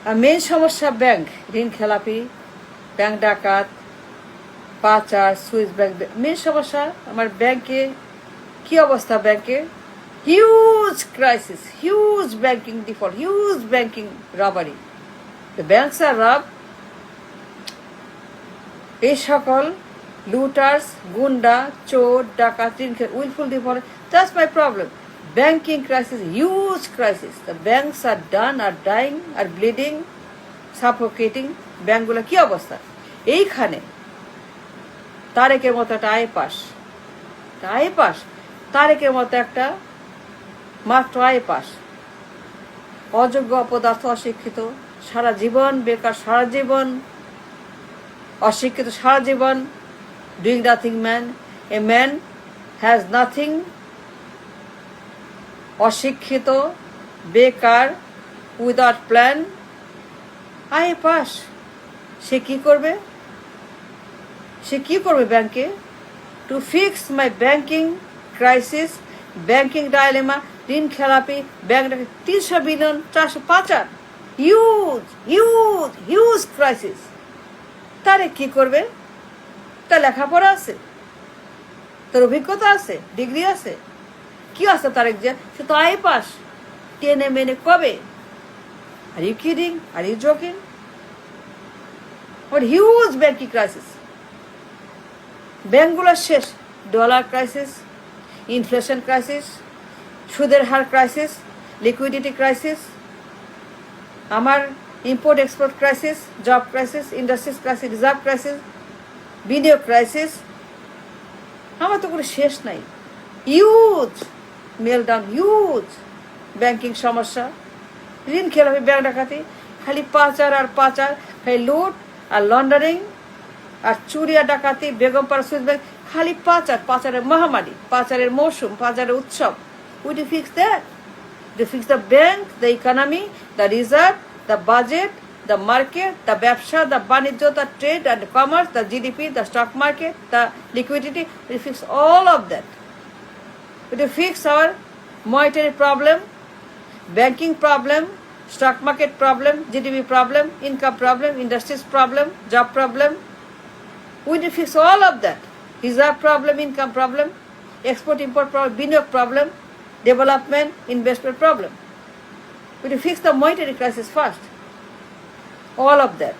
আর main সমস্যা bank, ঋণ খেলাপি, ব্যাংক ডাকাত, পাচার, সুইস ব্যাংক। মেন সমস্যা আমার ব্যাংকে কি অবস্থা, ব্যাংকে huge crisis, huge banking default, huge banking robbery. The banks are robbed. এই সকল লুটার্স, গুন্ডা, চোর, ডাকাত, wilful default, that's my problem. Banking crisis, huge crisis. The banks are done, are dying, are bleeding, suffocating. ব্যাংকগুলো কি অবস্থা? এইখানে তারেকের মতো একটা আইপাস, তারেকের মতো একটা মাত্র আইপাস, অযোগ্য, অপদার্থ, অশিক্ষিত, সারা জীবন বেকার, সারা জীবন অশিক্ষিত, সারা জীবন doing nothing man. A man has nothing, অশিক্ষিত, বেকার, উইদাউট প্ল্যান, আইপাস। সে কি করবে? ব্যাংকে? To fix my banking crisis, banking dilemma, ঋণ খেলাপি, ব্যাংক 300 বিলিয়ন, 400 পাচার, হিউজ ক্রাইসিস। তারে কি করবে? তার লেখাপড়া আছে, তার অভিজ্ঞতা আছে, ডিগ্রি আছে, কি আছে তারেক যে? সে তো আইপাস, টেনে মেনে কবে? Are you kidding? Are you joking? What huge banking crisis. ব্যাংকগুলোর শেষ। ডলার ক্রাইসিস, ইনফ্লেশন ক্রাইসিস, সুদের হার ক্রাইসিস, লিকুইডিটি ক্রাইসিস, আমার import export crisis, job crisis, industries crisis, reserve crisis, বিনিয়োগ ক্রাইসিস। আমার তো কোনো শেষ নাই। হিউজ মেলডাউন, হিউজ ব্যাংকিং সমস্যা, ঋণ খেলাপি, ব্যাংক ডাকাতি, খালি পাচার আর পাচার, খালি লুট আর লন্ডারিং আর চুরি আর ডাকাতি, বেগমপাড়া সুইস ব্যাংক, খালি পাচার, পাচারের মহামারী, পাচারের মৌসুম, পাচারের উৎসব। We do fix that? To fix the bank, the economy, the reserve, the budget, the market, the ব্যবসা, the বাণিজ্য, the trade and commerce, the GDP, the stock market, the liquidity. We fix all of that. We to fix our monetary problem, banking problem, stock market problem, GDP problem, income problem, industries problem, job problem. We to fix all of that. Reserve problem, income problem, export import problem, বিনিয়োগ problem, development, investment problem. We to fix the monetary crisis first. All of that.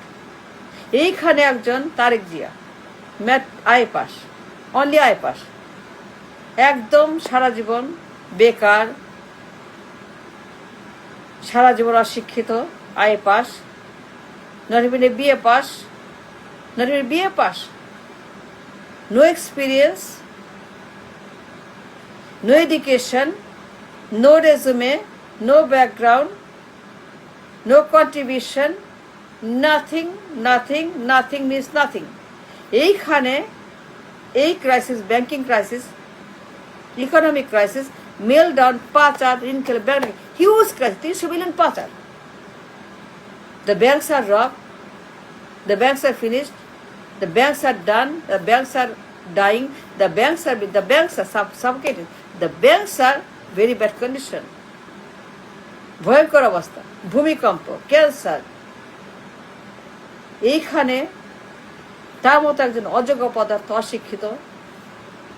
এইখানে একজন Tarique Zia, mat iPAS, only iPAS, একদম সারা জীবন বেকার, সারা জীবন অশিক্ষিত, iPAS, not even a BA pass, not even a BA pass, no experience, no education, no resume, no background, no contribution, nothing means nothing. এইখানে এই crisis, banking crisis, economic crisis, meltdown, পাচার, ঋণ খেলে bank, huge crisis, 300 billion পাচার। The banks are robbed, the banks are finished, the banks are done, the banks are dying, the banks are suffocated, the banks are very bad condition, ভয়ঙ্কর অবস্থা, ভূমিকম্প, cancer. এইখানে তার মতো একজন অযোগ্য পদার্থ, অশিক্ষিত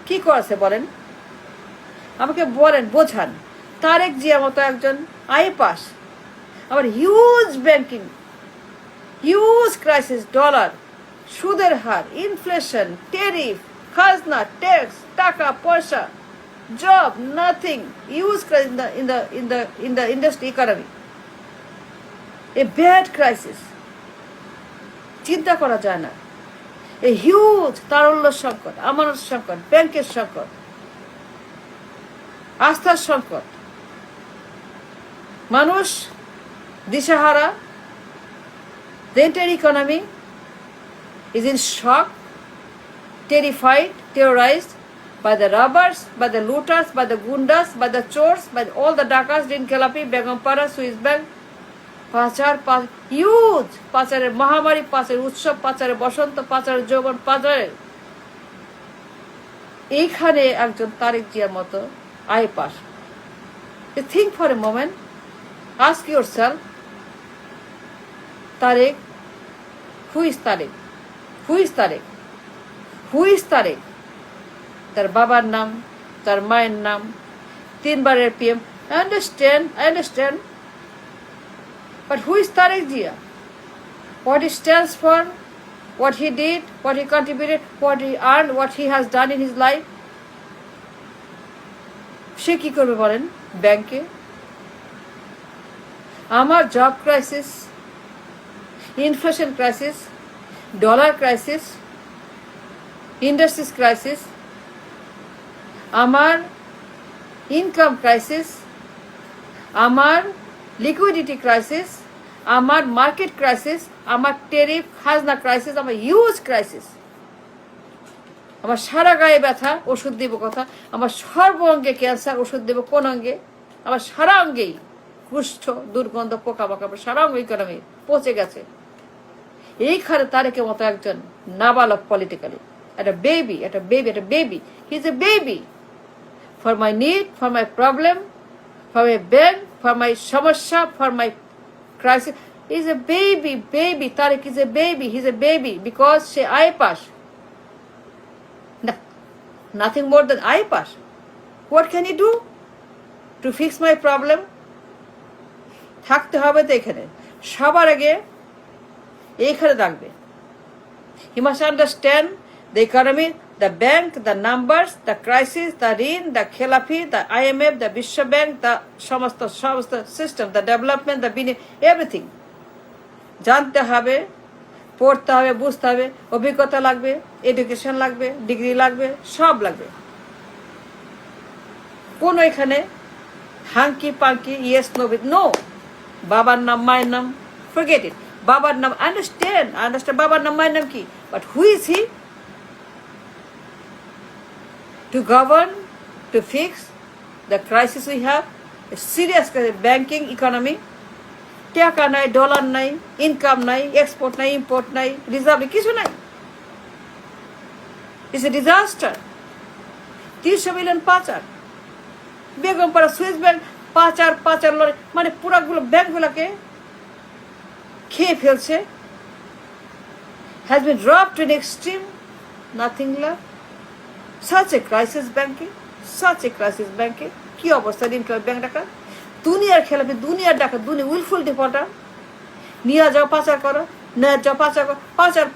কি করেছে বলেন? আমাকে বলেন, বোঝান। তারেক জিয়ার মতো একজন আইপাস, আবার huge banking, huge crisis, dollar, সুদের হার, ইনফ্লেশন, টেরিফ, খাজনা, ট্যাক্স, টাকা পয়সা, job, nothing, huge crisis in the industry economy, a bad crisis. চিন্তা করা যায় না। a huge তারল্য সংকট, আমানত সংকট, ব্যাংকের সংকট, আস্থার সংকট, মানুষ দিশাহারা। The entire economy is in shock, terrified, terrorized by the robbers, by the looters, by the gundas, by the chores, by all the dakas, ঋণ খেলাপি, বেগমপাড়া, সুইস ব্যাংক, পাচার, হিউজ পাচারের মহামারী, পাচারের উৎসব, পাচারের বসন্ত, পাচারের যৌবন, পাচারের। এইখানে একজন তারেক জিয়ার মতো আইপাস। Think for a moment, ask yourself, Tarique, who is Tarique, who is Tarique, who is Tarique? তার বাবার নাম, তার মায়ের নাম, 3 বারের PM. I understand. But who is Tariq Jia? What he stands for, what he did, what he contributed, what he earned, what he has done in his life. সে কি করবে বলেন ব্যাংকে? আমার job crisis, inflation crisis, dollar crisis, industries crisis, আমার income crisis, আমার liquidity crisis, আমার market crisis, আমার tariff খাজনা ক্রাইসিস, আমার হিউজ ক্রাইসিস, আমার সারা গায়ে ব্যথা, ওষুধ দেব কথা, আমার সর্ব অঙ্গে ক্যান্সার, ওষুধ দেব কোন অঙ্গে? আমার সারা অঙ্গেই কুষ্ঠ, দুর্গন্ধ, পোকামাকড়, আমার সারা অঙ্গ ইকোনমি পচে গেছে। এইখানে তারেকের মতো একজন নাবালক পলিটিক্যালি, একটা baby, he is a baby for my need, for my problem, for my beg, for my সমস্যা, for my crisis. He's a baby. Tariq is a baby. He's a baby because she I pass. Nothing more than I pass. What can he do to fix my problem? থাকতে হবে তো এখানে, সবার আগে এইখানে থাকবে। He must understand the economy, the bank, the numbers, the crisis, the ঋণ, the খেলাফি, the IMF, the বিশ্ব ব্যাংক, the সমস্ত system, the development, the everything জানতে হবে, পড়তে হবে, বুঝতে হবে, অভিজ্ঞতা লাগবে, এডুকেশন লাগবে, ডিগ্রি লাগবে, সব লাগবে। কোন এখানে হাঙ্কি পাঙ্কি ইয়েস নো, বাবার নাম, মায়ের নাম, forget it. বাবার নাম আন্ডারস্ট্যান্ড বাবার নাম, মায়ের নাম কি, but who is he to govern, to fix the crisis we have, a serious banking economy, টাকা নাই, ডলার নাই, ইনকাম নাই, এক্সপোর্ট নাই, ইম্পোর্ট নাই, রিজার্ভ নাই, কিছু নাই। It's a disaster. 300 মিলিয়ন পাচার, বেগমপাড়া সুইস ব্যাংক পাচার লড়াই, মানে পুরাগুলো ব্যাংকগুলোকে খেয়ে ফেলছে। has been dropped to an extreme, nothing left. Such a crisis banking, কি অবস্থা দিন ব্যাংক ডাকা, দুনিয়ার খেলাপি, দুনিয়ার ডাকা, দুনিয়া উইলফুল ডিফল্টার, নিয়ে যাও পাচার করো, নিয়ে যাও পাচার করো,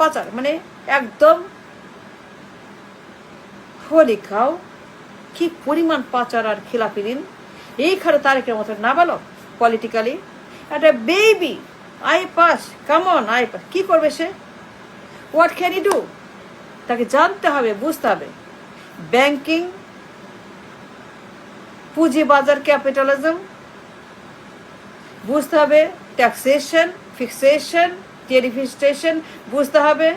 পাচার মানে একদম হোলি খাও, কি পরিমাণ পাচার আর খেলাপি ঋণ। এইখানে তারেকের মতো নাবালক পলিটিক্যালি একটা baby, I pass, come on I pass, কি করবে সে? What can he do? তাকে জানতে হবে, বুঝতে হবে ব্যাংকিং, পুঁজিবাজার ক্যাপিটালিজম, বুঝতে হবে ট্যাক্সেশন, ফিক্সেশন, টেরিফিস্টেশন, বুঝতে হবে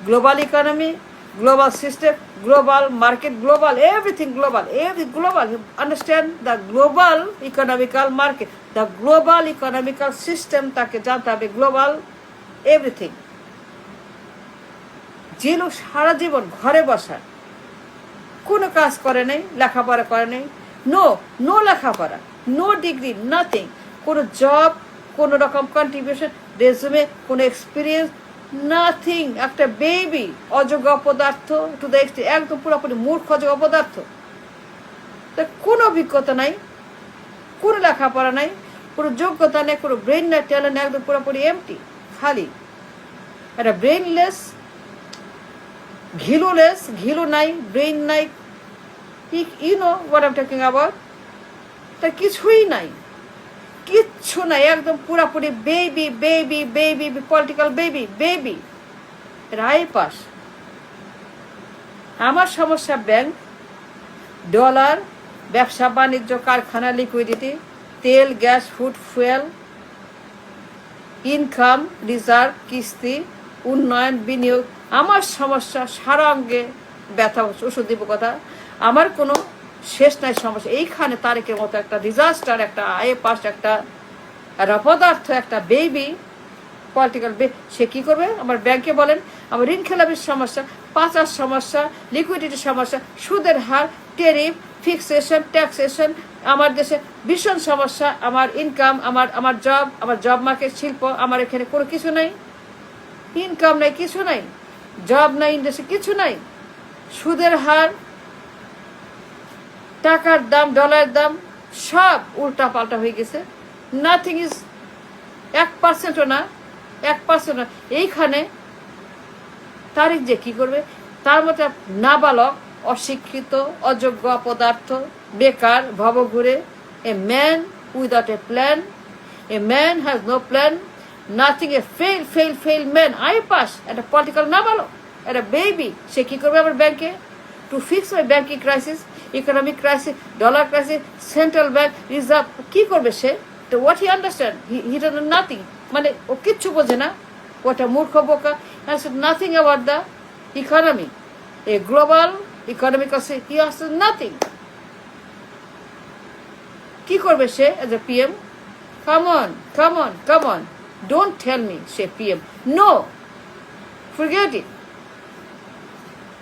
global economy, global system, global market, global everything, global understand the global economical market, the global economical system তাকে জানতে হবে, global everything। যে লোক সারা জীবন ঘরে বসা, কোনো কাজ করে নাই, লেখাপড়া করে নাই, নো লেখাপড়া, নো ডিগ্রি, নাথিং, কোনো জব, কোনো রকম কন্ট্রিবিউশন, রেজুমে, কোনো এক্সপিরিয়েন্স, নাথিং, একটা বেবি, অযোগ্য অপদার্থ, টু দ্য এক্সটেন্ট একদম পুরোপুরি মূর্খ অযোগ্য অপদার্থ। তার কোনো অভিজ্ঞতা নাই, কোনো লেখাপড়া নাই, কোনো যোগ্যতা নেই, কোনো ব্রেন নাই, ট্যালেন্ট, একদম পুরোপুরি এমটি, খালি একটা ব্রেনলেস, ঘিলু নাই, ব্রেন নাই, you know what I am talking about. তার কিছুই নাই, কিচ্ছু নাই, একদম পুরাপুরি বেবি, পলিটিক্যাল বেবি। রায় পাস। আমার সমস্যা ব্যাংক, ডলার, ব্যবসা বাণিজ্য, কারখানা, লিকুইডিটি, তেল, গ্যাস, ফুড, ফুয়েল, ইনকাম, রিজার্ভ, কিস্তি, উন্নয়ন, বিনিয়োগ। আমার সমস্যা সারা অঙ্গে ব্যথা, ওষুধ দিব কথা, আমার কোনো শেষ নাই সমস্যা। এইখানে তারেকের মতো একটা ডিজাস্টার, একটা আয়ে পাস, একটা অপদার্থ, একটা বেবি, পলিটিক্যাল সে কি করবে? আমার ব্যাংকে বলেন, আমার ঋণ খেলাপির সমস্যা, পাচার সমস্যা, লিকুইডিটির সমস্যা, সুদের হার, টেরিফ, ফিক্সেশন, ট্যাক্সেশন, আমার দেশে ভীষণ সমস্যা, আমার ইনকাম, আমার জব মার্কেট, শিল্প, আমার এখানে কোনো কিছু নাই, ইনকাম নাই, কিছু নাই, জব নাই, ইন্ডাস্ট্রি কিছু নাই, সুদের হার, টাকার দাম, ডলারের দাম সব উল্টা পাল্টা হয়ে গেছে। নাথিং ইজ 1%ও না, 1% না। এইখানে তারিখ যে কি করবে, তার মধ্যে নাবালক, অশিক্ষিত, অযোগ্য, অপদার্থ, বেকার, ভবঘুরে, a man without a plan, a man has no plan, nothing, a fail man, I pass, একটা পলিটিক্যাল নাবালক, একটা বেবি, সে কি করবে আমার ব্যাংকে to fix my banking crisis, economic crisis, dollar crisis, central bank, reserve, কি করবে সে? তো what he understand, he does nothing, মানে ও কিচ্ছু বোঝে না, ওটা মূর্খ বোকা, nothing about the economy, a global economic he has nothing. কি করবে সে as a PM? Come on, don't tell me say PM, no, forget it.